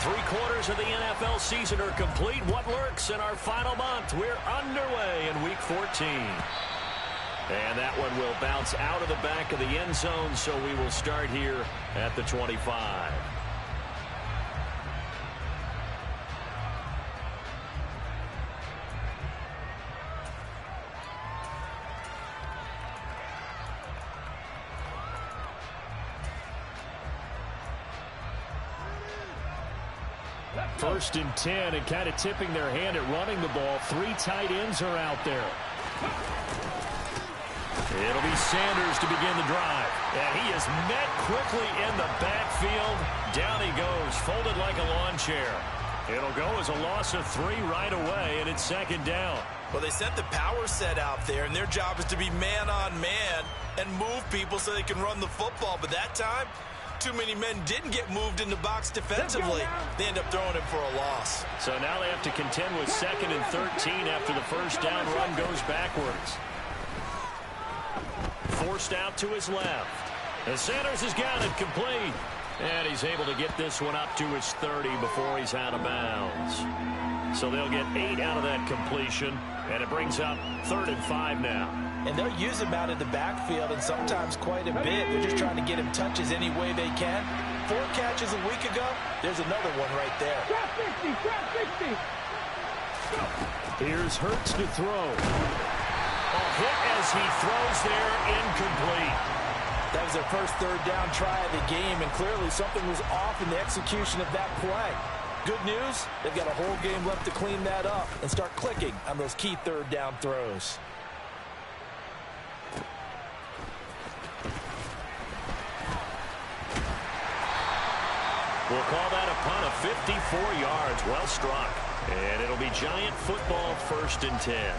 3/4 of the NFL season are complete. What lurks in our final month? We're underway in Week 14. And that one will bounce out of the back of the end zone, so we will start here at the 25. First and 10, and kind of tipping their hand at running the ball. 3 tight ends are out there. It'll be Sanders to begin the drive. And he is met quickly in the backfield. Down he goes, folded like a lawn chair. It'll go as a loss of 3 right away, and it's second down. Well, they sent the power set out there, and their job is to be man-on-man and move people so they can run the football. But that time, too many men didn't get moved in the box defensively. They end up throwing him for a loss. So now they have to contend with 2nd and 13 after the first down run goes backwards. Forced out to his left. And Sanders has got it complete. And he's able to get this one up to his 30 before he's out of bounds. So they'll get 8 out of that completion. And it brings up 3rd and 5 now. And they'll use him out of the backfield, and sometimes quite a bit. They're just trying to get him touches any way they can. 4 catches a week ago. There's another one right there. Drop 50, drop 50. Here's Hurts to throw. A hit as he throws there, incomplete. That was their first 3rd down try of the game, and clearly something was off in the execution of that play. Good news, they've got a whole game left to clean that up and start clicking on those key 3rd down throws. We'll call that a punt of 54 yards. Well struck. And it'll be Giant football, 1st and 10.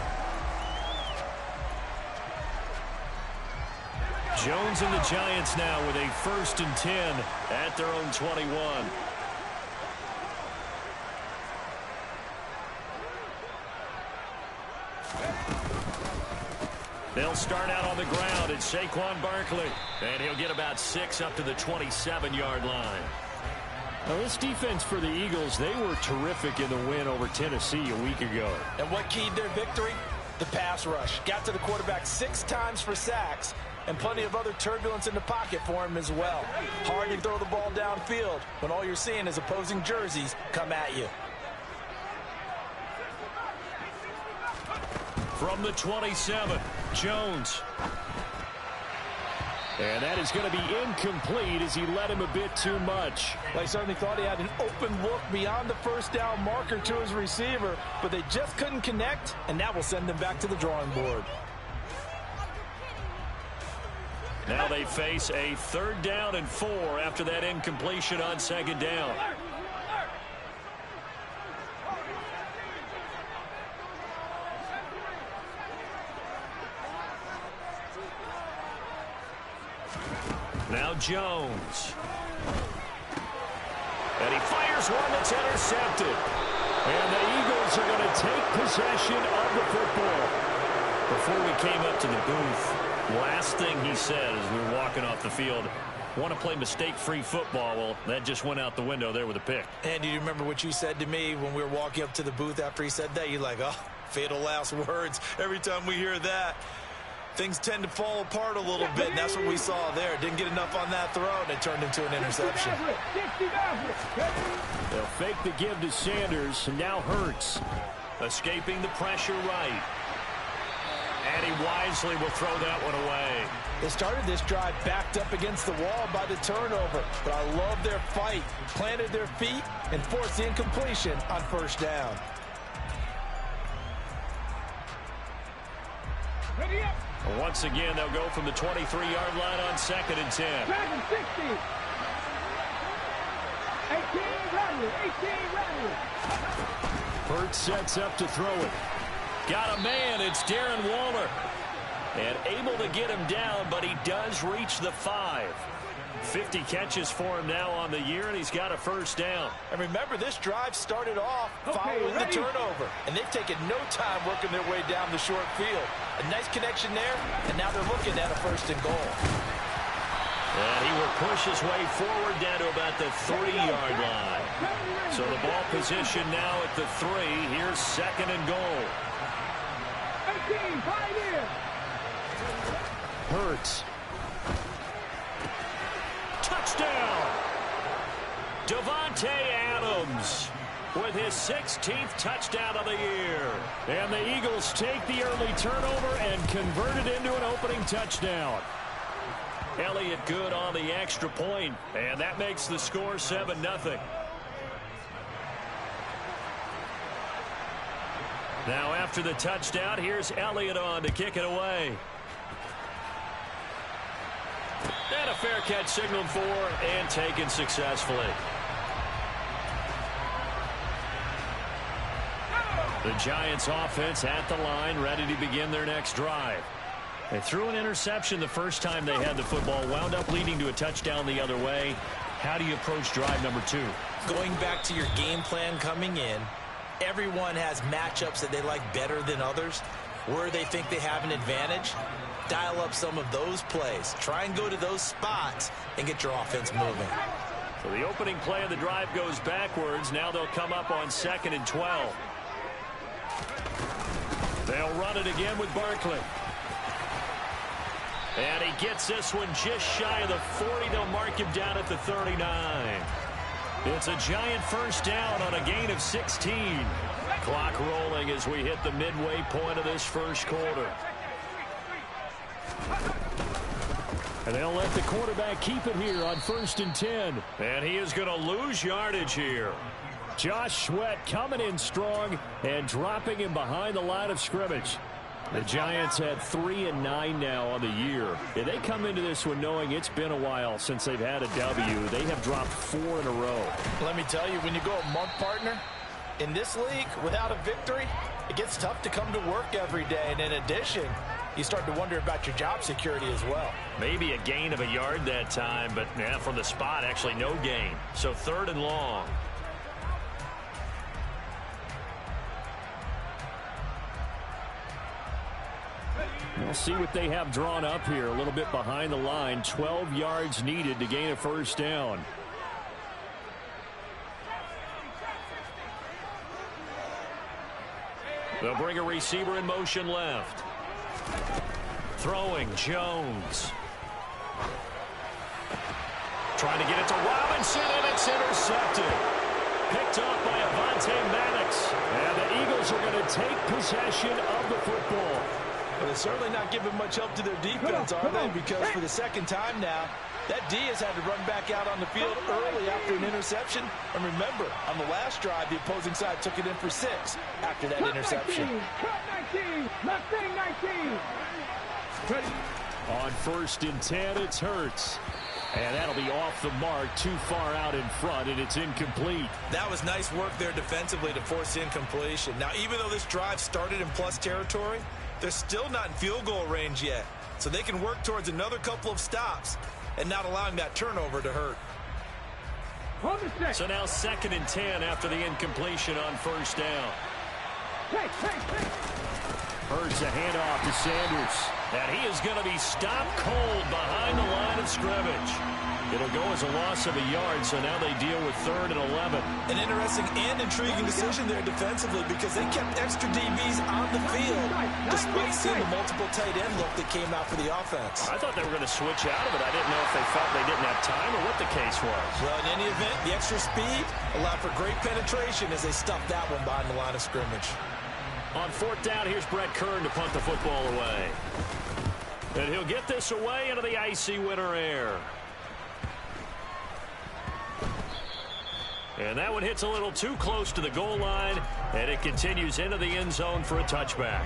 Jones and the Giants now with a 1st and 10 at their own 21. They'll start out on the ground. It's Saquon Barkley. And he'll get about 6 up to the 27-yard line. Now, this defense for the Eagles, they were terrific in the win over Tennessee a week ago. And what keyed their victory? The pass rush. Got to the quarterback 6 times for sacks, and plenty of other turbulence in the pocket for him as well. Hard to throw the ball downfield when all you're seeing is opposing jerseys come at you. From the 27, Jones. And that is going to be incomplete as he led him a bit too much. They certainly thought he had an open look beyond the first down marker to his receiver, but they just couldn't connect, and that will send them back to the drawing board. Now they face a 3rd down and 4 after that incompletion on 2nd down. Now Jones. And he fires one that's intercepted. And the Eagles are going to take possession of the football. Before we came up to the booth, last thing he said as we were walking off the field, want to play mistake-free football. Well, that just went out the window there with a pick. And do you remember what you said to me when we were walking up to the booth after he said that? You're like, oh, fatal last words. Every time we hear that, things tend to fall apart a little bit, and that's what we saw there. Didn't get enough on that throw, and it turned into an interception. They'll fake the give to Sanders, and now Hurts. Escaping the pressure right. And he wisely will throw that one away. They started this drive backed up against the wall by the turnover, but I love their fight. Planted their feet and forced the incompletion on 1st down. Ready up. Once again, they'll go from the 23-yard line on 2nd and 10. Dragon 60. 18 Radley. 18 Radley. Hurts sets up to throw it. Got a man. It's Darren Waller. And able to get him down, but he does reach the 5. 50 catches for him now on the year, and he's got a 1st down. And remember, this drive started off following the turnover, and they've taken no time working their way down the short field. A nice connection there, and now they're looking at a 1st and goal. And he will push his way forward down to about the 3-yard line. So the ball position now at the 3. Here's 2nd and goal. 18, Pioneer. Hurts. Touchdown! Davante Adams with his 16th touchdown of the year. And the Eagles take the early turnover and convert it into an opening touchdown. Elliott good on the extra point, and that makes the score 7-0. Now after the touchdown, here's Elliott on to kick it away. And a fair catch signaled for and taken successfully. The Giants offense at the line, ready to begin their next drive. They threw an interception the first time they had the football, wound up leading to a touchdown the other way. How do you approach drive number 2? Going back to your game plan coming in, everyone has matchups that they like better than others. Where they think they have an advantage, dial up some of those plays. Try and go to those spots and get your offense moving. So the opening play of the drive goes backwards. Now they'll come up on 2nd and 12. They'll run it again with Barkley. And he gets this one just shy of the 40. They'll mark him down at the 39. It's a Giant first down on a gain of 16. Clock rolling as we hit the midway point of this first quarter. And they'll let the quarterback keep it here on 1st and 10. And he is going to lose yardage here. Josh Sweat coming in strong and dropping him behind the line of scrimmage. The Giants had 3-9 now on the year. If they come into this one knowing it's been a while since they've had a W, they have dropped 4 in a row. Let me tell you, when you go a month, partner, in this league, without a victory, it gets tough to come to work every day. And in addition, you start to wonder about your job security as well. Maybe a gain of a yard that time, but yeah, from the spot, actually no gain. So 3rd and long. We'll see what they have drawn up here. A little bit behind the line. 12 yards needed to gain a first down. They'll bring a receiver in motion left. Throwing Jones. Trying to get it to Robinson, and it's intercepted. Picked off by Avonte Maddox. And the Eagles are going to take possession of the football. Well, they're certainly not giving much help to their defense, are they? Because for the second time now, that D has had to run back out on the field early after an interception. And remember, on the last drive, the opposing side took it in for 6 after that interception. 19, Mustang 19. On 1st and 10, it's Hurts. And that'll be off the mark, too far out in front, and it's incomplete. That was nice work there defensively to force incompletion. Now, even though this drive started in plus territory, they're still not in field goal range yet. So they can work towards another couple of stops and not allowing that turnover to hurt. So now 2nd and 10 after the incompletion on 1st down. Hurts a handoff to Sanders. And he is going to be stopped cold behind the line of scrimmage. It'll go as a loss of a yard, so now they deal with 3rd and 11. An interesting and intriguing decision there defensively because they kept extra DBs on the field despite seeing the multiple tight end look that came out for the offense. I thought they were going to switch out of it. I didn't know if they felt they didn't have time or what the case was. Well, in any event, the extra speed allowed for great penetration as they stuffed that one behind the line of scrimmage. On 4th down, here's Brett Kern to punt the football away. And he'll get this away into the icy winter air. And that one hits a little too close to the goal line, and it continues into the end zone for a touchback.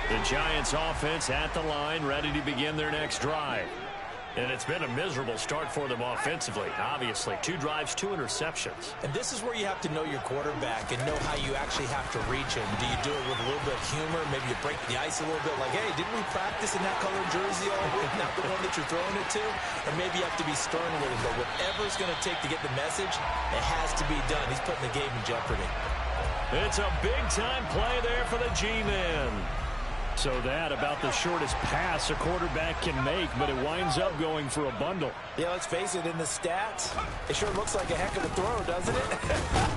The Giants offense at the line, ready to begin their next drive. And it's been a miserable start for them offensively. Obviously, 2 drives, 2 interceptions. And this is where you have to know your quarterback and know how you actually have to reach him. Do you do it with a little bit of humor? Maybe you break the ice a little bit like, hey, didn't we practice in that colored jersey all week? Not the one that you're throwing it to? Or maybe you have to be stern with him. But whatever it's going to take to get the message, it has to be done. He's putting the game in jeopardy. It's a big-time play there for the G-Men. So that about the shortest pass a quarterback can make, but it winds up going for a bundle. Yeah, let's face it, in the stats, it sure looks like a heck of a throw, doesn't it?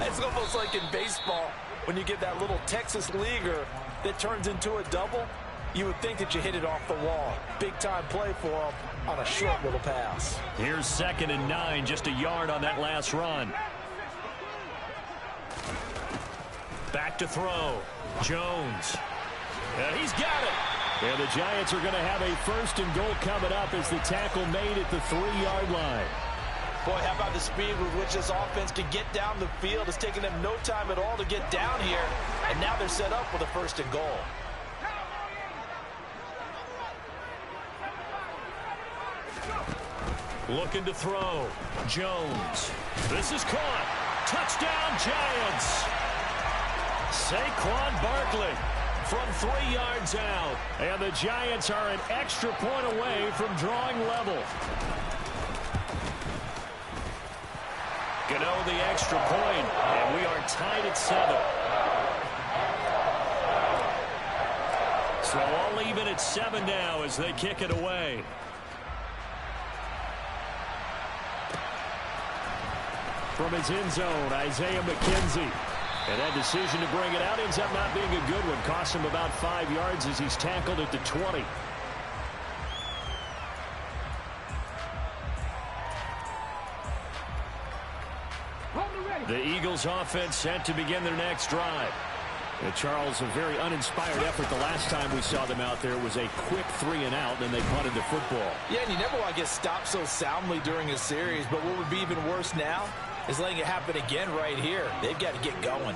It's almost like in baseball when you get that little Texas leaguer that turns into a double. You would think that you hit it off the wall. Big-time play for him on a short little pass. Here's 2nd and 9, just a yard on that last run. Back to throw. Jones. And he's got it. And the Giants are going to have a 1st and goal coming up as the tackle made at the 3-yard line. Boy, how about the speed with which this offense can get down the field? It's taken them no time at all to get down here. And now they're set up with a 1st and goal. Looking to throw. Jones. This is caught. Touchdown, Giants. Saquon Barkley from 3 yards out. And the Giants are an extra point away from drawing level. Gano the extra point, and we are tied at 7. So all even at 7 now as they kick it away. From his end zone, Isaiah McKenzie. And that decision to bring it out ends up not being a good one. Cost him about 5 yards as he's tackled at the 20. The Eagles offense set to begin their next drive. Charles, a very uninspired effort the last time we saw them out there. It was a quick 3-and-out, then they punted the football. Yeah, and you never want to get stopped so soundly during a series, but what would be even worse now is letting it happen again right here. They've got to get going.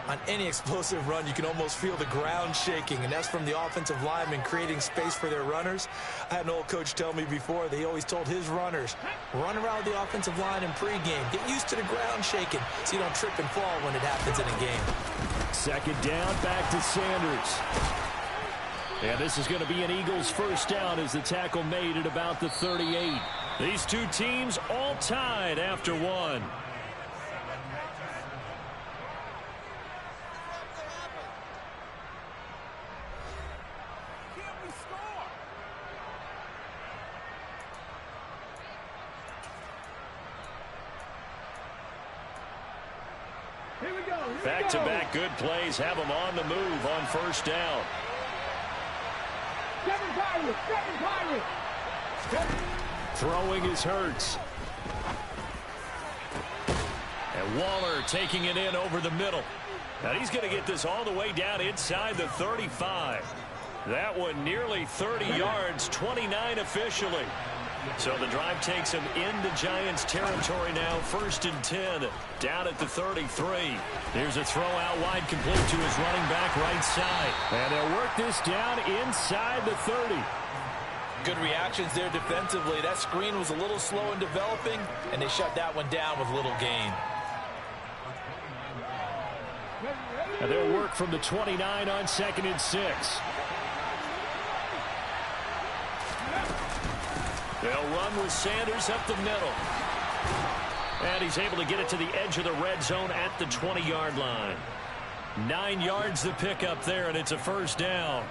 On any explosive run, you can almost feel the ground shaking, and that's from the offensive linemen creating space for their runners. I had an old coach tell me before that he always told his runners, run around the offensive line in pregame. Get used to the ground shaking so you don't trip and fall when it happens in a game. 2nd down, back to Sanders. And this is going to be an Eagles 1st down as the tackle made at about the 38. These two teams all tied after 1. Back-to-back good plays have them on the move on 1st down. 7 Pirates. Throwing is Hurts. And Waller taking it in over the middle. Now he's going to get this all the way down inside the 35. That one nearly 30 yards, 29 officially. So the drive takes him into Giants territory now. 1st and 10, down at the 33. Here's a throw out wide, complete to his running back right side. And they'll work this down inside the 30. Good reactions there defensively. That screen was a little slow in developing, and they shut that one down with little gain. And they'll work from the 29 on 2nd and 6. They'll run with Sanders up the middle. And he's able to get it to the edge of the red zone at the 20-yard line. 9 yards to pick up there, and it's a 1st down.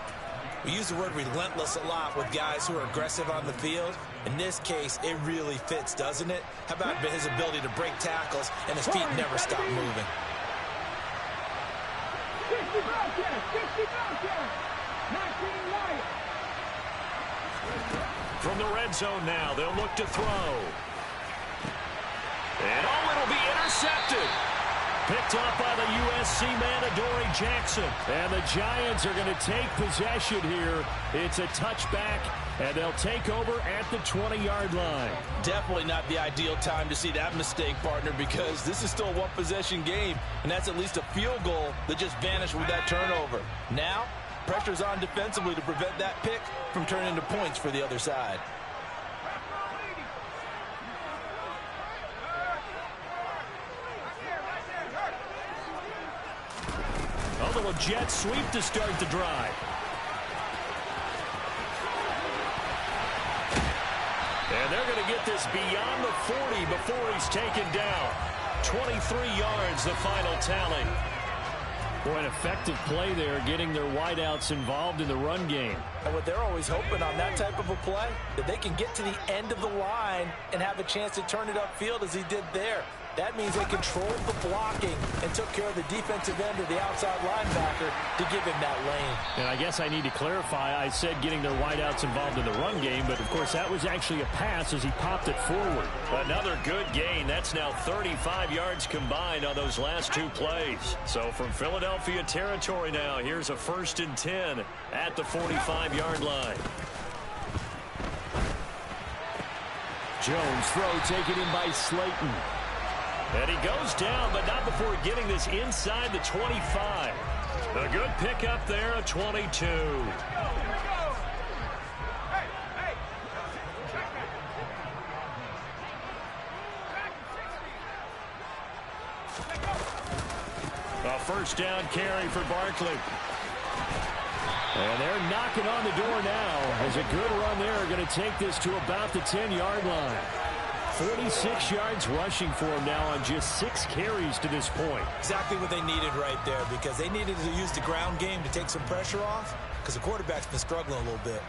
We use the word relentless a lot with guys who are aggressive on the field. In this case, it really fits, doesn't it? How about his ability to break tackles and his feet never stop moving? 60 Bellcat. 19 Wyatt. From the red zone now, they'll look to throw. And it'll be intercepted. Picked off by the USC man, Adoree Jackson. And the Giants are going to take possession here. It's a touchback, and they'll take over at the 20-yard line. Definitely not the ideal time to see that mistake, partner, because this is still a one-possession game, and that's at least a field goal that just vanished with that turnover. Now, pressure's on defensively to prevent that pick from turning into points for the other side. A little jet sweep to start the drive. And they're going to get this beyond the 40 before he's taken down. 23 yards, the final tally. Boy, an effective play there, getting their wideouts involved in the run game. And what they're always hoping on that type of a play, that they can get to the end of the line and have a chance to turn it upfield as he did there. That means they controlled the blocking and took care of the defensive end of the outside linebacker to give him that lane. And I guess I need to clarify, I said getting their wideouts involved in the run game, but of course that was actually a pass as he popped it forward. Another good gain. That's now 35 yards combined on those last two plays. So from Philadelphia territory now, here's a 1st and 10 at the 45-yard line. Jones throw taken in by Slayton. And he goes down, but not before getting this inside the 25. A good pickup there, a 22. A 1st down carry for Barkley. And they're knocking on the door now as a good run there going to take this to about the 10-yard line. 46 yards rushing for him now on just 6 carries to this point. Exactly what they needed right there, because they needed to use the ground game to take some pressure off, because the quarterback's been struggling a little bit.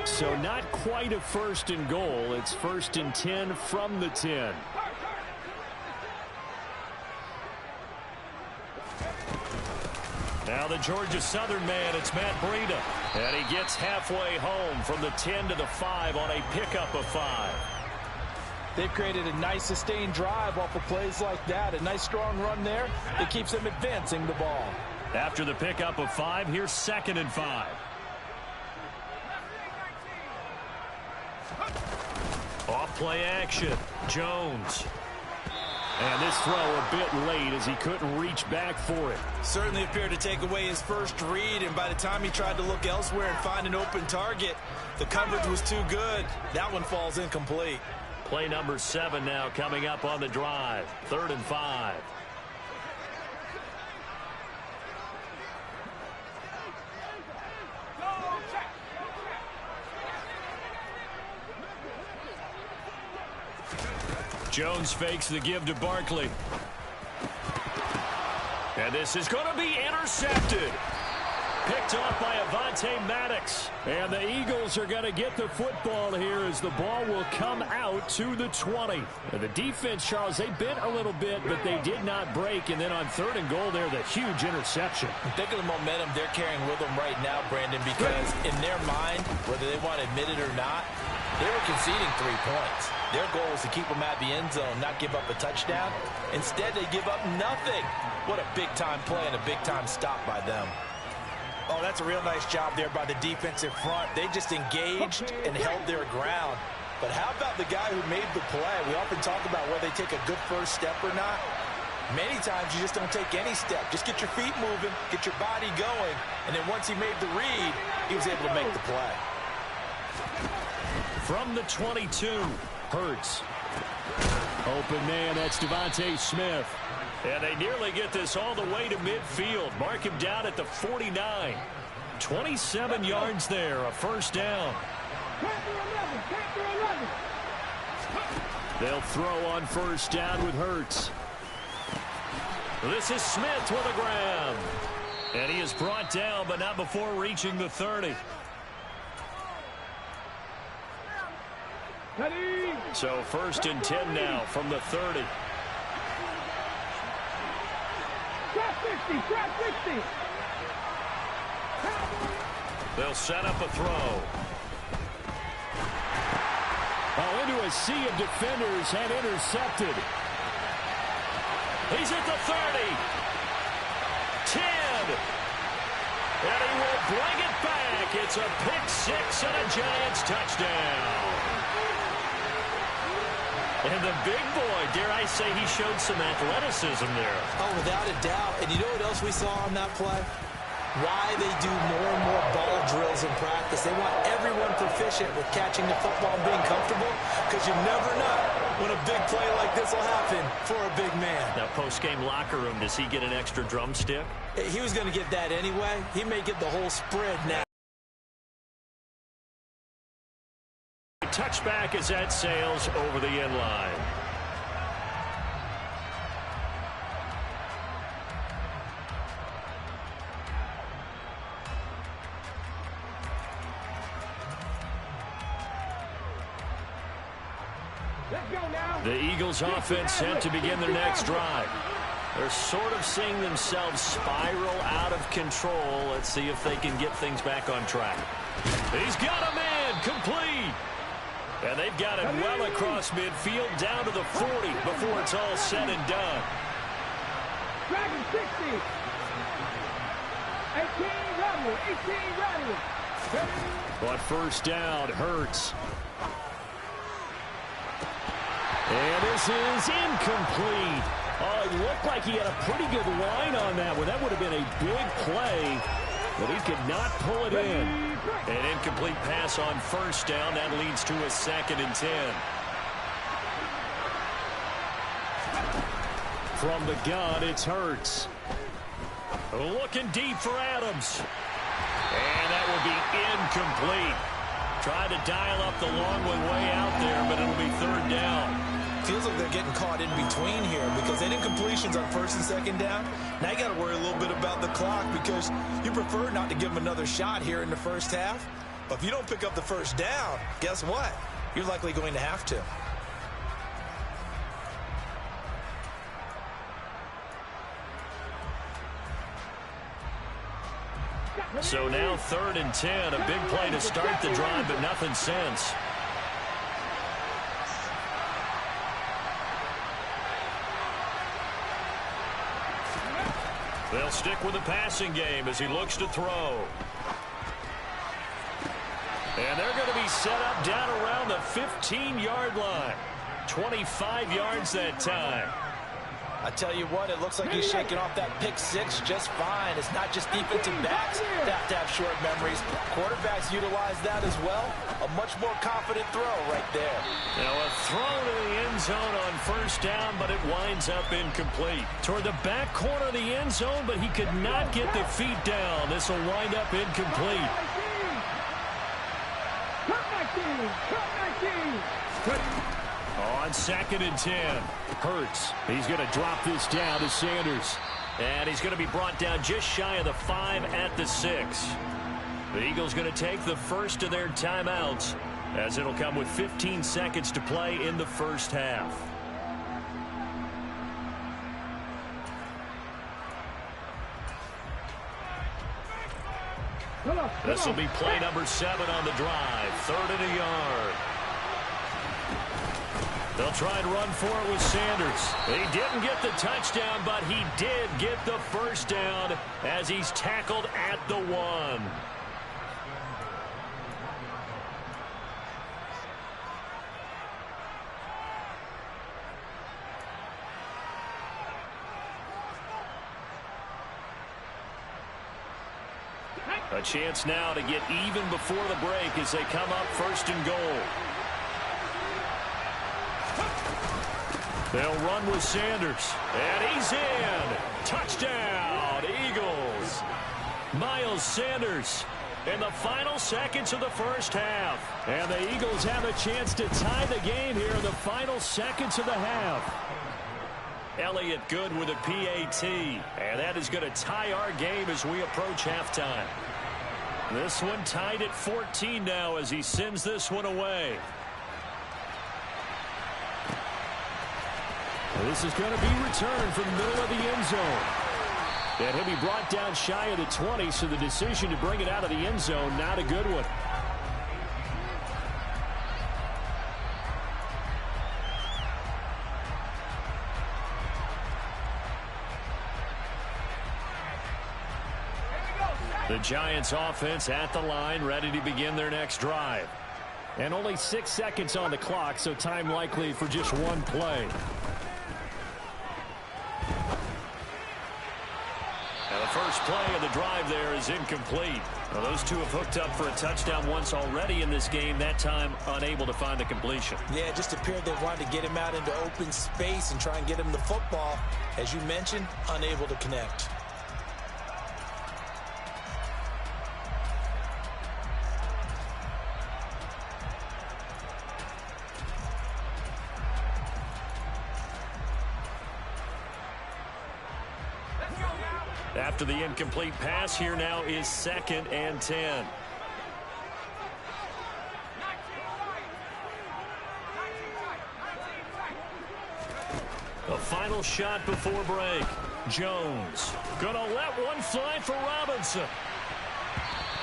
So not quite a 1st and goal. It's 1st and 10 from the 10. Now the Georgia Southern man, it's Matt Breida. And he gets halfway home from the 10 to the 5 on a pickup of 5. They've created a nice sustained drive off of plays like that. A nice strong run there. It keeps them advancing the ball. After the pickup of 5, here's 2nd and 5. Off play action. Jones. And this throw a bit late as he couldn't reach back for it. Certainly appeared to take away his first read, and by the time he tried to look elsewhere and find an open target, the coverage was too good. That one falls incomplete. Play number 7 now coming up on the drive. 3rd and 5. Jones fakes the give to Barkley. And this is going to be intercepted. Picked off by Avonte Maddox. And the Eagles are going to get the football here as the ball will come out to the 20. And the defense, Charles, they bent a little bit, but they did not break. And then on 3rd and goal there, the huge interception. Think of the momentum they're carrying with them right now, Brandon, because in their mind, whether they want to admit it or not, they were conceding 3 points. Their goal was to keep them at the end zone, not give up a touchdown. Instead, they give up nothing. What a big-time play and a big-time stop by them. Oh, that's a real nice job there by the defensive front. They just engaged and held their ground. But how about the guy who made the play? We often talk about whether they take a good first step or not. Many times you just don't take any step. Just get your feet moving, get your body going, and then once he made the read, he was able to make the play. From the 22, Hurts. Open man, that's Devontae Smith. and they nearly get this all the way to midfield. Mark him down at the 49. 27 yards there, a 1st down. They'll throw on 1st down with Hurts. This is Smith with a grab. And he is brought down, but not before reaching the 30. So 1st and 10 now from the 30. Trap 60, trap 60. They'll set up a throw. Oh, into a sea of defenders and intercepted. He's at the 30. 10. And he will bring it back. It's a pick 6 and a Giants touchdown. And the big boy, dare I say, he showed some athleticism there. Oh, without a doubt. And you know what else we saw on that play? Why they do more and more ball drills in practice. They want everyone proficient with catching the football and being comfortable, because you never know when a big play like this will happen for a big man. Now, post-game locker room, does he get an extra drumstick? He was going to get that anyway. He may get the whole spread now. Touch back as that sails over the end line. The Eagles offense set to begin their next drive. They're sort of seeing themselves spiral out of control. Let's see if they can get things back on track. He's got a man complete. And they've got him well across midfield down to the 40 before it's all said and done. Dragon 60. 18 ready. But first down hurts. And this is incomplete. Oh, it looked like he had a pretty good line on that one. That would have been a big play, but he could not pull it in. An incomplete pass on first down. That leads to a 2nd and 10. From the gun, it's Hurts. Looking deep for Adams. And that will be incomplete. Tried to dial up the long one way out there, but it'll be 3rd down. Feels like they're getting caught in between here because they did incompletions on 1st and 2nd down. Now you got to worry a little bit about the clock because you prefer not to give them another shot here in the first half. But if you don't pick up the first down, guess what? You're likely going to have to. So now 3rd and 10. A big play to start the drive, but nothing since. They'll stick with the passing game as he looks to throw. And they're going to be set up down around the 15-yard line. 25 yards that time. I tell you what, it looks like he's shaking off that pick six just fine. It's not just defensive backs that have to have short memories. Quarterbacks utilize that as well. A much more confident throw right there. Now a throw to the end zone on first down, but it winds up incomplete. Toward the back corner of the end zone, but he could not get the feet down. This will wind up incomplete. On 2nd and 10, Hurts. He's going to drop this down to Sanders. And he's going to be brought down just shy of the 5 at the 6. The Eagles going to take the first of their timeouts as it'll come with 15 seconds to play in the first half. This will be play number 7 on the drive. 3rd and a yard. They'll try and run for it with Sanders. He didn't get the touchdown, but he did get the first down as he's tackled at the 1. A chance now to get even before the break as they come up 1st and goal. They'll run with Sanders. And he's in. Touchdown, Eagles. Miles Sanders in the final seconds of the first half. And the Eagles have a chance to tie the game here in the final seconds of the half. Elliott Good with a PAT. And that is going to tie our game as we approach halftime. This one tied at 14 now as he sends this one away. This is going to be returned from the middle of the end zone. And he'll be brought down shy of the 20, so the decision to bring it out of the end zone, not a good one. The Giants offense at the line, ready to begin their next drive. And only 6 seconds on the clock, so time likely for just one play. And the first play of the drive there is incomplete. Well, those two have hooked up for a touchdown once already in this game, that time unable to find the completion. Yeah, it just appeared they wanted to get him out into open space and try and get him the football. As you mentioned, unable to connect. After the incomplete pass, here now is 2nd and 10. A final shot before break. Jones gonna let one fly for Robinson.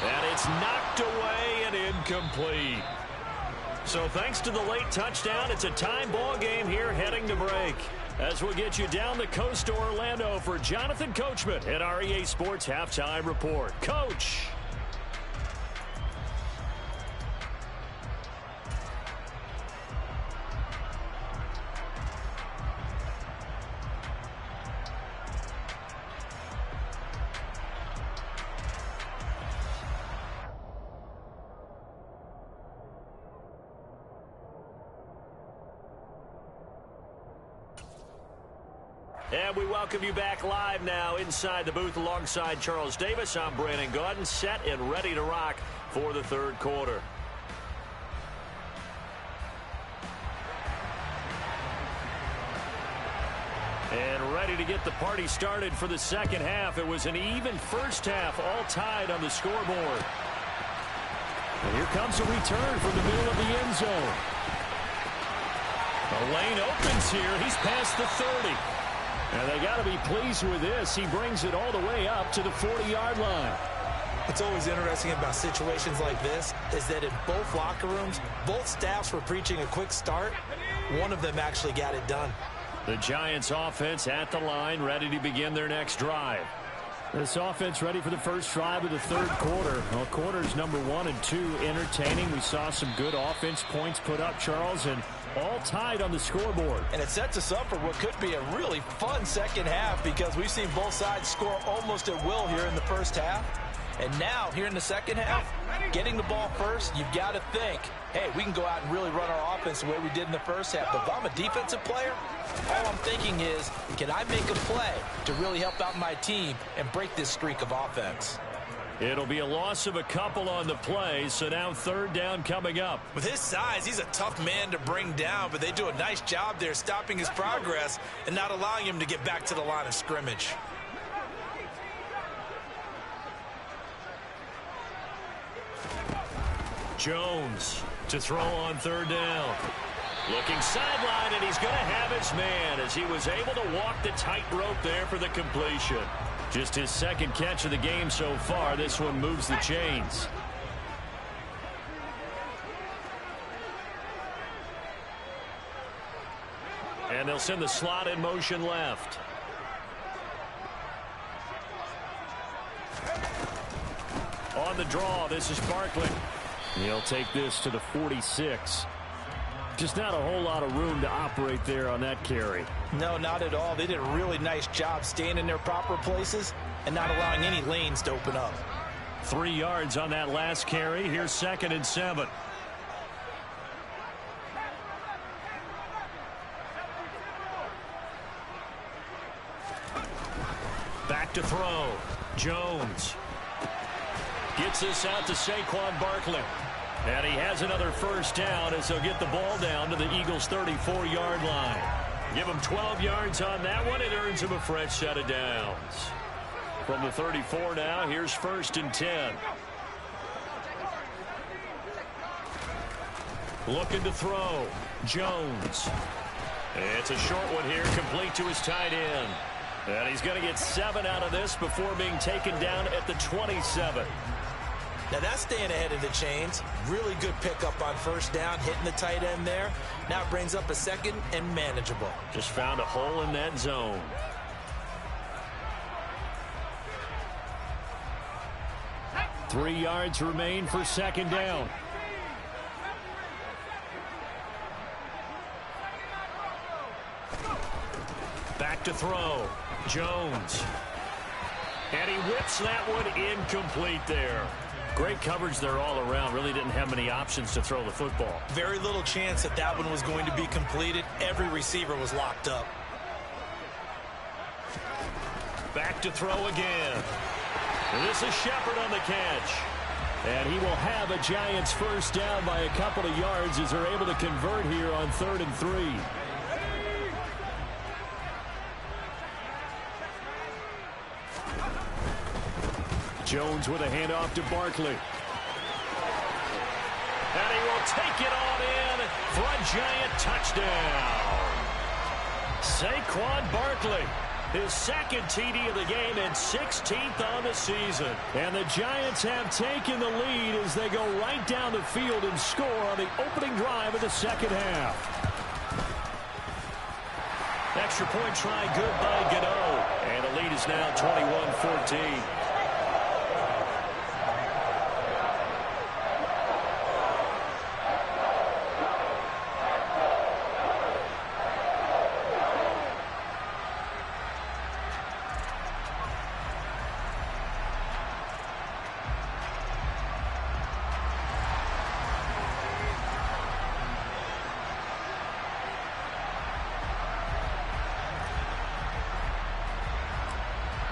And it's knocked away and incomplete. So thanks to the late touchdown, it's a tie ball game here heading to break. As we'll get you down the coast to Orlando for Jonathan Coachman at our EA Sports Halftime Report. Coach. And we welcome you back live now inside the booth alongside Charles Davis. I'm Brandon Gaudin, set and ready to rock for the third quarter. And ready to get the party started for the second half. It was an even first half, all tied on the scoreboard. And here comes a return from the middle of the end zone. The lane opens here. He's past the 30. And they got to be pleased with this. He brings it all the way up to the 40-yard line. What's always interesting about situations like this is that in both locker rooms, both staffs were preaching a quick start. One of them actually got it done. The Giants offense at the line, ready to begin their next drive. This offense ready for the first drive of the third quarter. Well, quarters number 1 and 2 entertaining. We saw some good offense points put up, Charles, and all tied on the scoreboard. And it sets us up for what could be a really fun second half because we've seen both sides score almost at will here in the first half. And now, here in the second half, getting the ball first, you've got to think, hey, we can go out and really run our offense the way we did in the first half. But if I'm a defensive player, all I'm thinking is, can I make a play to really help out my team and break this streak of offense? It'll be a loss of a couple on the play, so now third down coming up. With his size, he's a tough man to bring down, but they do a nice job there stopping his progress and not allowing him to get back to the line of scrimmage. Jones to throw on third down. Looking sideline, and he's going to have his man as he was able to walk the tightrope there for the completion. Just his second catch of the game so far. This one moves the chains. And they'll send the slot in motion left. On the draw, this is Barkley. He'll take this to the 46. Just not a whole lot of room to operate there on that carry. No, not at all. They did a really nice job staying in their proper places and not allowing any lanes to open up. 3 yards on that last carry. Here's 2nd and 7. Back to throw. Jones gets this out to Saquon Barkley. And he has another first down as they'll get the ball down to the Eagles' 34-yard line. Give him 12 yards on that one. It earns him a fresh set of downs. From the 34 now, here's 1st and 10. Looking to throw. Jones. It's a short one here, complete to his tight end. And he's going to get 7 out of this before being taken down at the 27. Now that's staying ahead of the chains. Really good pickup on first down, hitting the tight end there. Now it brings up a 2nd and manageable. Just found a hole in that zone. Three yards remain for 2nd down. Back to throw. Jones. And he whips that one incomplete there. Great coverage there all around. Really didn't have many options to throw the football. Very little chance that that one was going to be completed. Every receiver was locked up. Back to throw again. And this is Shepard on the catch. And he will have a Giants first down by a couple of yards as they're able to convert here on 3rd and 3. Jones with a handoff to Barkley. And he will take it on in for a Giant touchdown. Saquon Barkley, his second TD of the game and 16th on the season. And the Giants have taken the lead as they go right down the field and score on the opening drive of the second half. Extra point try good by Gano. And the lead is now 21-14.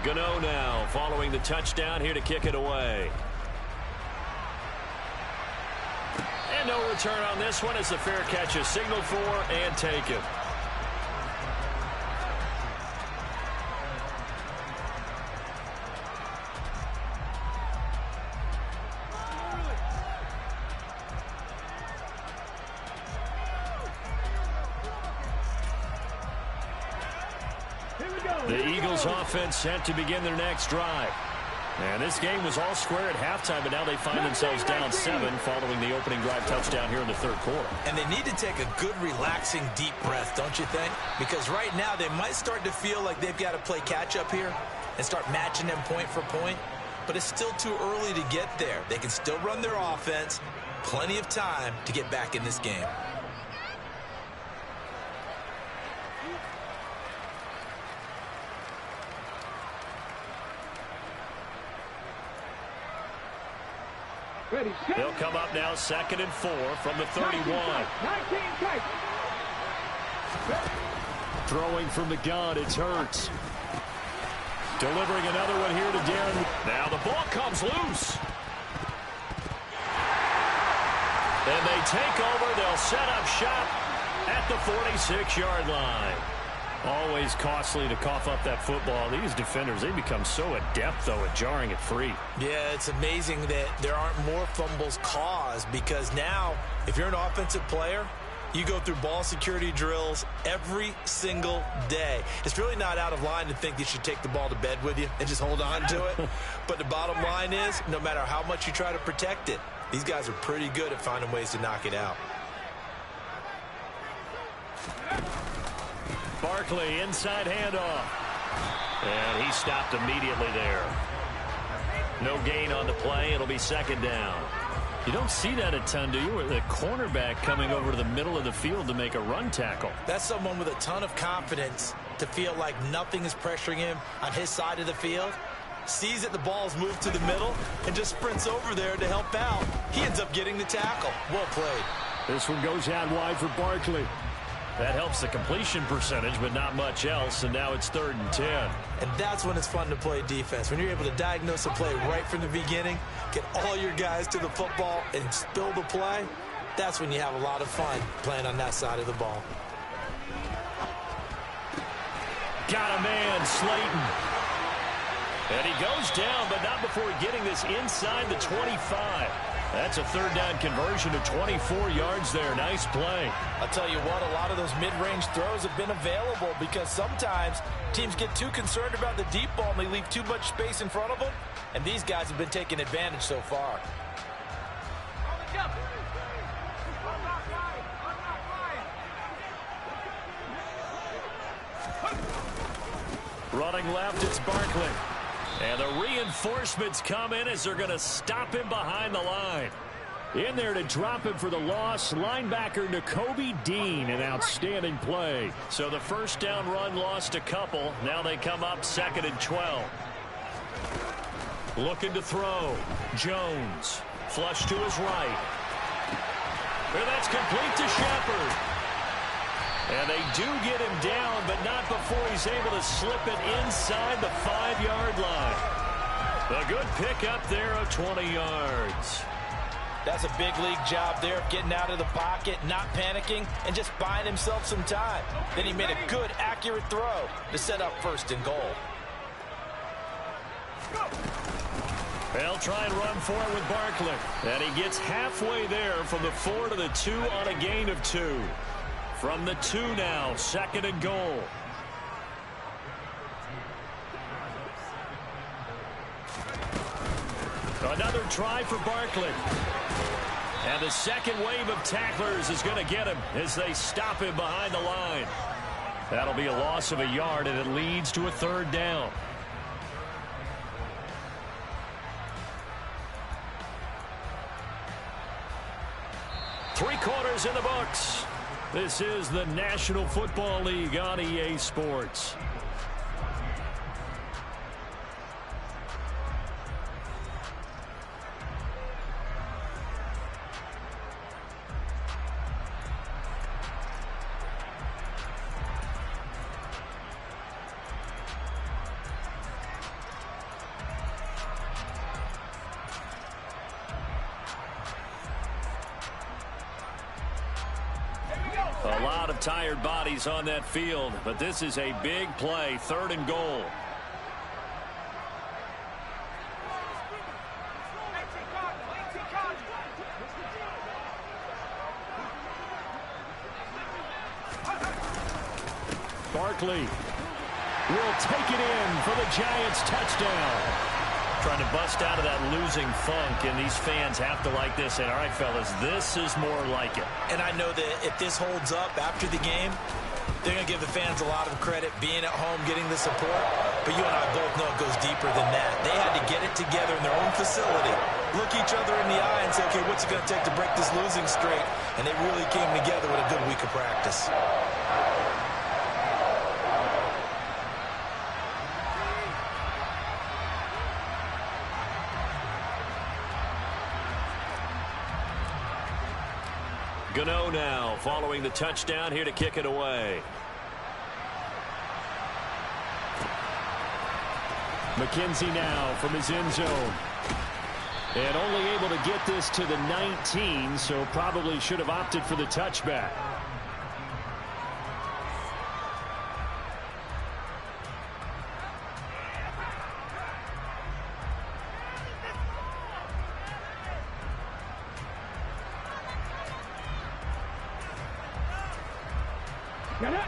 Gano now following the touchdown here to kick it away. And no return on this one as the fair catch is signaled for and taken. The Eagles offense set to begin their next drive. And this game was all square at halftime, but now they find themselves down 7 following the opening drive touchdown here in the third quarter. And they need to take a good, relaxing, deep breath, don't you think? Because right now they might start to feel like they've got to play catch-up here and start matching them point for point. But it's still too early to get there. They can still run their offense. Plenty of time to get back in this game. They'll come up now 2nd and 4 from the 31. 19 Titans. Throwing from the gun, it's Hurts. Delivering another one here to Darren. Now the ball comes loose. And they take over. They'll set up shop at the 46-yard line. Always costly to cough up that football. These defenders, they become so adept, though, at jarring it free. Yeah, it's amazing that there aren't more fumbles caused because now, if you're an offensive player, you go through ball security drills every single day. It's really not out of line to think you should take the ball to bed with you and just hold on to it. But the bottom line is, no matter how much you try to protect it, these guys are pretty good at finding ways to knock it out. Barkley, inside handoff. And he stopped immediately there. No gain on the play. It'll be 2nd down. You don't see that a ton, do you? With a cornerback coming over to the middle of the field to make a run tackle. That's someone with a ton of confidence to feel like nothing is pressuring him on his side of the field. Sees that the ball's moved to the middle and just sprints over there to help out. He ends up getting the tackle. Well played. This one goes out wide for Barkley. That helps the completion percentage, but not much else, and now it's 3rd and 10. And that's when it's fun to play defense. When you're able to diagnose a play right from the beginning, get all your guys to the football, and spill the play, that's when you have a lot of fun playing on that side of the ball. Got a man, Slayton. And he goes down, but not before getting this inside the 25. That's a 3rd down conversion to 24 yards there. Nice play. I'll tell you what, a lot of those mid-range throws have been available because sometimes teams get too concerned about the deep ball and they leave too much space in front of them. And these guys have been taking advantage so far. Running left, it's Barkley. And the reinforcements come in as they're going to stop him behind the line. In there to drop him for the loss, linebacker Nakobe Dean, an outstanding play. So the 1st down run lost a couple. Now they come up 2nd and 12. Looking to throw. Jones. Flush to his right. And that's complete to Shepard. And they do get him down, but not before he's able to slip it inside the 5-yard line. A good pickup there of 20 yards. That's a big league job there of getting out of the pocket, not panicking, and just buying himself some time. Then he made a good, accurate throw to set up 1st and goal. They'll try and run for it with Barkley. And he gets halfway there from the 4 to the 2 on a gain of 2. From the 2 now, 2nd and goal. Another try for Barkley. And the second wave of tacklers is going to get him as they stop him behind the line. That'll be a loss of a yard, and it leads to a 3rd down. Three quarters in the books. This is the National Football League on EA Sports. A lot of tired bodies on that field, but this is a big play, 3rd and goal. Barkley will take it in for the Giants touchdown. Trying to bust out of that losing funk, and these fans have to like this. And all right, fellas, this is more like it. And I know that if this holds up after the game, they're going to give the fans a lot of credit being at home, getting the support. But you and I both know it goes deeper than that. They had to get it together in their own facility, look each other in the eye and say, okay, what's it going to take to break this losing streak? And they really came together with a good week of practice. Gano now following the touchdown here to kick it away. McKenzie now from his end zone. And only able to get this to the 19, so probably should have opted for the touchback.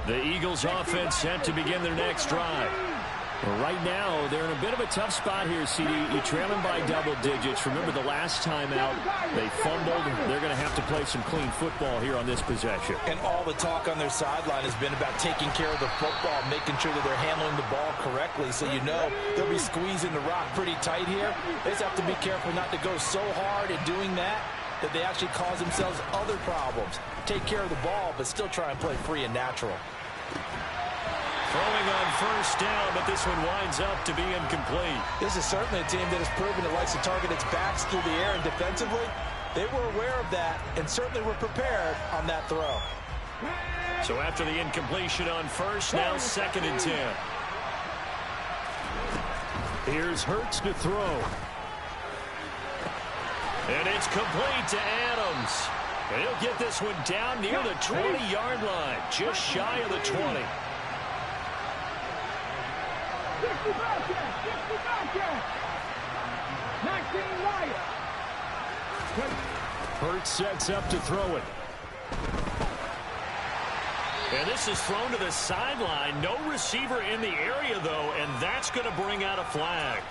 The Eagles offense set to begin their next drive. Right now, they're in a bit of a tough spot here, CD. You're trailing by double digits. Remember the last time out, they fumbled. They're going to have to play some clean football here on this possession. And all the talk on their sideline has been about taking care of the football, making sure that they're handling the ball correctly. So you know they'll be squeezing the rock pretty tight here. They just have to be careful not to go so hard in doing that they actually cause themselves other problems. Take care of the ball, but still try and play free and natural. Throwing on 1st down, but this one winds up to be incomplete. This is certainly a team that has proven it likes to target its backs through the air, and defensively, they were aware of that and certainly were prepared on that throw. So after the incompletion on 1st, now 2nd and 10. Here's Hurts to throw. And it's complete to Adams. And he'll get this one down near the 20-yard line, just shy of the 20. 65 catch. 19 Wyatt. Hurts sets up to throw it. And this is thrown to the sideline. No receiver in the area, though, and that's going to bring out a flag.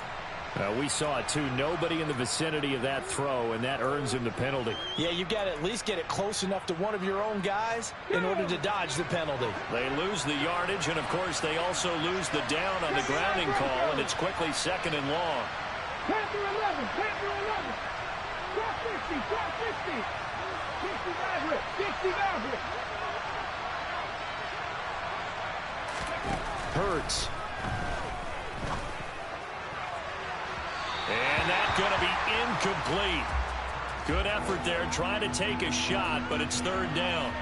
We saw it, too. Nobody in the vicinity of that throw, and that earns him the penalty. Yeah, you've got to at least get it close enough to one of your own guys in order to dodge the penalty. They lose the yardage, and, of course, they also lose the down on the grounding call, and it's quickly 2nd and long. Panther 11, Panther 11. Drop 50, drop 50. 60 Maverick, 60 Maverick. Hurts. And that's going to be incomplete. Good effort there, trying to take a shot, but it's 3rd down.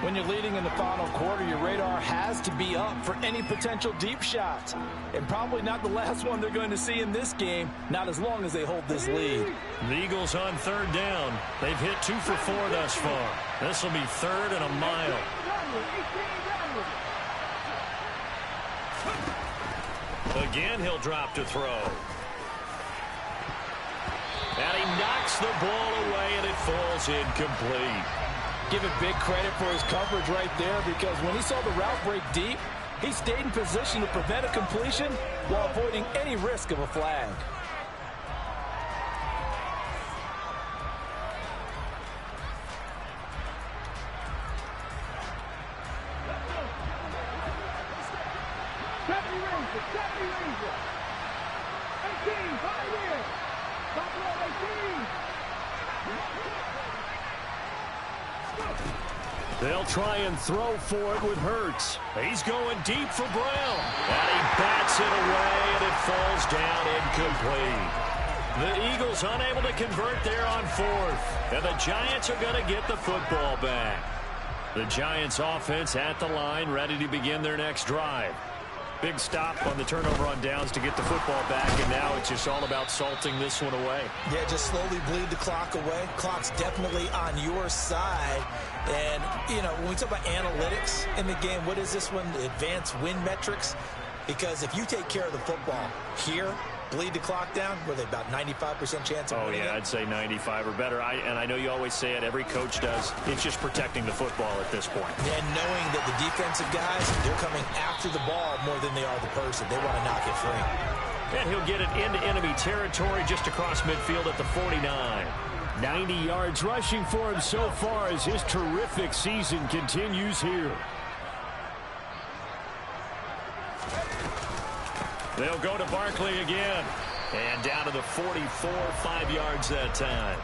When you're leading in the final quarter, your radar has to be up for any potential deep shots. And probably not the last one they're going to see in this game, not as long as they hold this lead. The Eagles on 3rd down. They've hit 2 for 4 thus far. This will be 3rd and a mile. Again, he'll drop to throw. Knocks the ball away, and it falls incomplete. Give him big credit for his coverage right there, because when he saw the route break deep, he stayed in position to prevent a completion while avoiding any risk of a flag. They'll try and throw for it with Hurts. He's going deep for Brown. And he bats it away, and it falls down incomplete. The Eagles unable to convert there on fourth. And the Giants are going to get the football back. The Giants offense at the line, ready to begin their next drive. Big stop on the turnover on downs to get the football back, and now it's just all about salting this one away. Yeah, just slowly bleed the clock away. Clock's definitely on your side. And, you know, when we talk about analytics in the game, what is this one? Advanced win metrics? Because if you take care of the football here, bleed the clock down, were they about 95% chance of winning? Oh, yeah, I'd say 95 or better. And I know you always say it, every coach does. It's just protecting the football at this point. And knowing that the defensive guys, they're coming after the ball more than they are the person. They want to knock it free. And he'll get it into enemy territory just across midfield at the 49. 90 yards rushing for him so far as his terrific season continues here. They'll go to Barkley again. And down to the 44, 5 yards that time.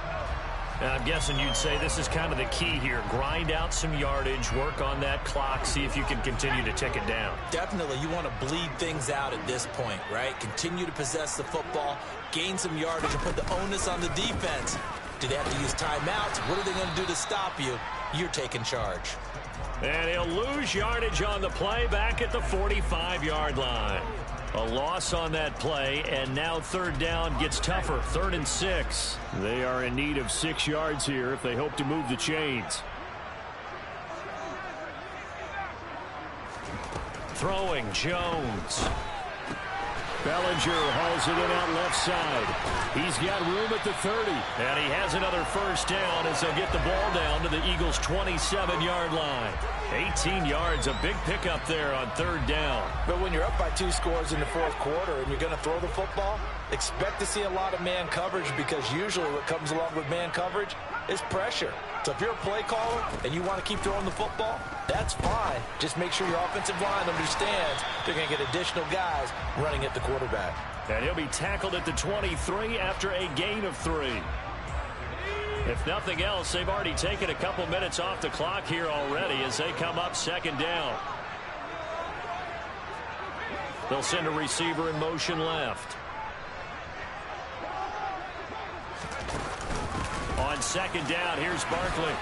And I'm guessing you'd say this is kind of the key here. Grind out some yardage, work on that clock, see if you can continue to tick it down. Definitely, you want to bleed things out at this point, right? Continue to possess the football, gain some yardage, and put the onus on the defense. Do they have to use timeouts? What are they going to do to stop you? You're taking charge. And he'll lose yardage on the play back at the 45-yard line. A loss on that play, and now third down gets tougher. 3rd and 6. They are in need of 6 yards here if they hope to move the chains. Throwing, Jones. Bellinger hauls it in out left side. He's got room at the 30. And he has another first down as they'll get the ball down to the Eagles' 27-yard line. 18 yards, a big pickup there on 3rd down. But when you're up by 2 scores in the 4th quarter and you're going to throw the football, expect to see a lot of man coverage, because usually what comes along with man coverage is pressure. So if you're a play caller and you want to keep throwing the football, that's fine. Just make sure your offensive line understands they're going to get additional guys running at the quarterback. And he'll be tackled at the 23 after a gain of 3. If nothing else, they've already taken a couple minutes off the clock here already as they come up 2nd down. They'll send a receiver in motion left. On 2nd down, here's Barkley.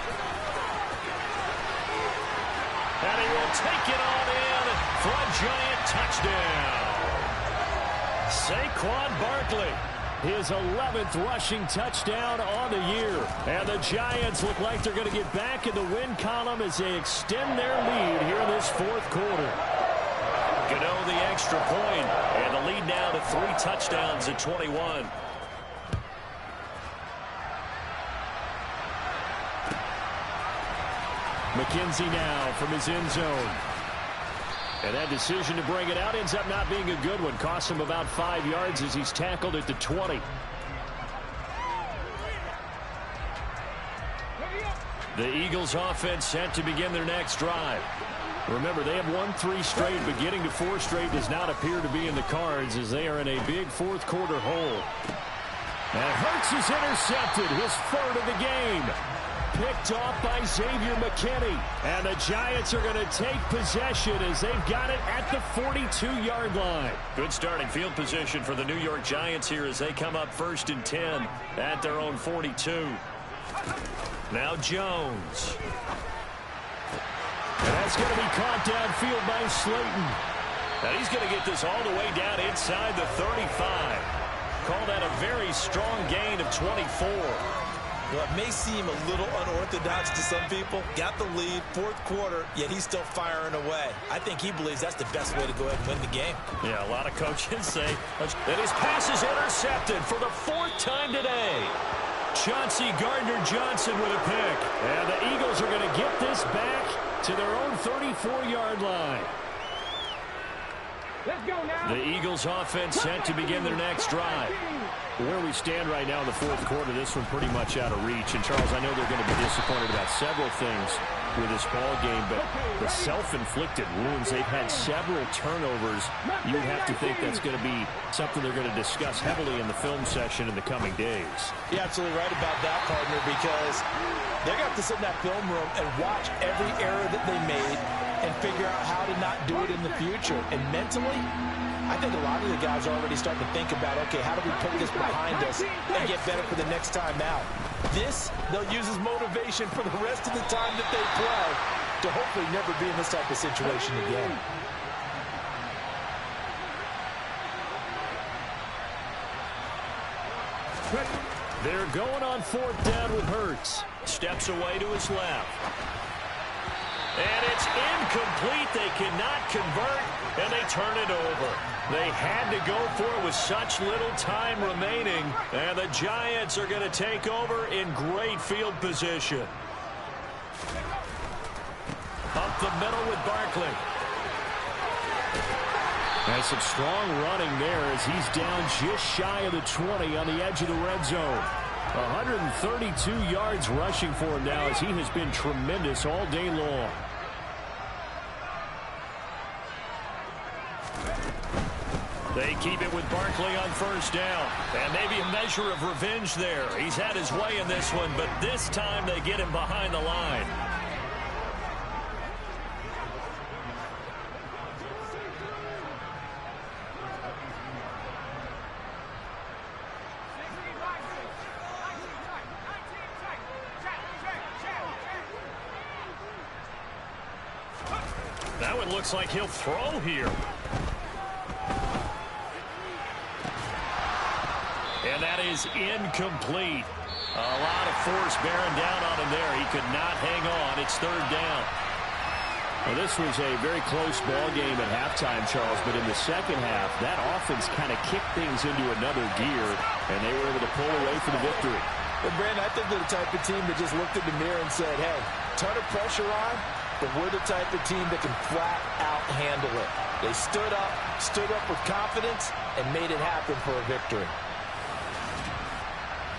And he will take it on in for a Giant touchdown. Saquon Barkley, his 11th rushing touchdown on the year. And the Giants look like they're going to get back in the win column as they extend their lead here in this 4th quarter. Gano the extra point, and the lead now to 3 touchdowns at 21. McKenzie now from his end zone. And that decision to bring it out ends up not being a good one. Costs him about 5 yards as he's tackled at the 20. The Eagles offense set to begin their next drive. Remember, they have won 3 straight, but getting to 4 straight does not appear to be in the cards as they are in a big 4th quarter hole. And Hurts is intercepted, his 3rd of the game. Picked off by Xavier McKinney. And the Giants are going to take possession as they've got it at the 42-yard line. Good starting field position for the New York Giants here as they come up 1st and 10 at their own 42. Now Jones. And that's going to be caught downfield by Slayton. And he's going to get this all the way down inside the 35. Call that a very strong gain of 24. Well, it may seem a little unorthodox to some people. Got the lead, 4th quarter, yet he's still firing away. I think he believes that's the best way to go ahead and win the game. Yeah, a lot of coaches say that his pass is intercepted for the 4th time today. Chauncey Gardner-Johnson with a pick. And the Eagles are going to get this back to their own 34-yard line. Let's go now. The Eagles offense set to begin their next drive. Where we stand right now in the fourth quarter, this one pretty much out of reach. And, Charles, I know they're going to be disappointed about several things with this ball game, but the self-inflicted wounds, they've had several turnovers. You would have to think that's going to be something they're going to discuss heavily in the film session in the coming days. You're absolutely right about that, partner, because they're going to have to sit in that film room and watch every error that they made and figure out how to not do it in the future. And mentally, I think a lot of the guys are already starting to think about, okay, how do we put this behind us and get better for the next time out? This, they'll use as motivation for the rest of the time that they play to hopefully never be in this type of situation again. They're going on fourth down with Hurts. Steps away to his left. And it's incomplete. They cannot convert, and they turn it over. They had to go for it with such little time remaining, and the Giants are going to take over in great field position. Up the middle with Barkley. And some strong running there as he's down just shy of the 20 on the edge of the red zone. 132 yards rushing for him now as he has been tremendous all day long. They keep it with Barkley on first down. And maybe a measure of revenge there. He's had his way in this one, but this time they get him behind the line. That one looks like he'll throw here. And that is incomplete. A lot of force bearing down on him there. He could not hang on. It's third down. Well, this was a very close ball game at halftime, Charles, but in the second half, that offense kind of kicked things into another gear, and they were able to pull away for the victory. But, Brandon, I think they're the type of team that just looked in the mirror and said, hey, ton of pressure on, but we're the type of team that can flat out handle it. They stood up with confidence, and made it happen for a victory.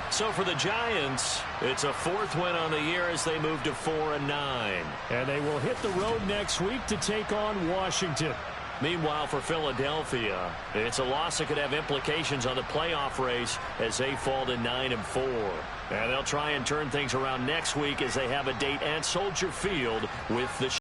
So for the Giants, it's a fourth win on the year as they move to 4-9. And they will hit the road next week to take on Washington. Meanwhile, for Philadelphia, it's a loss that could have implications on the playoff race as they fall to 9-4. And they'll try and turn things around next week as they have a date at Soldier Field with the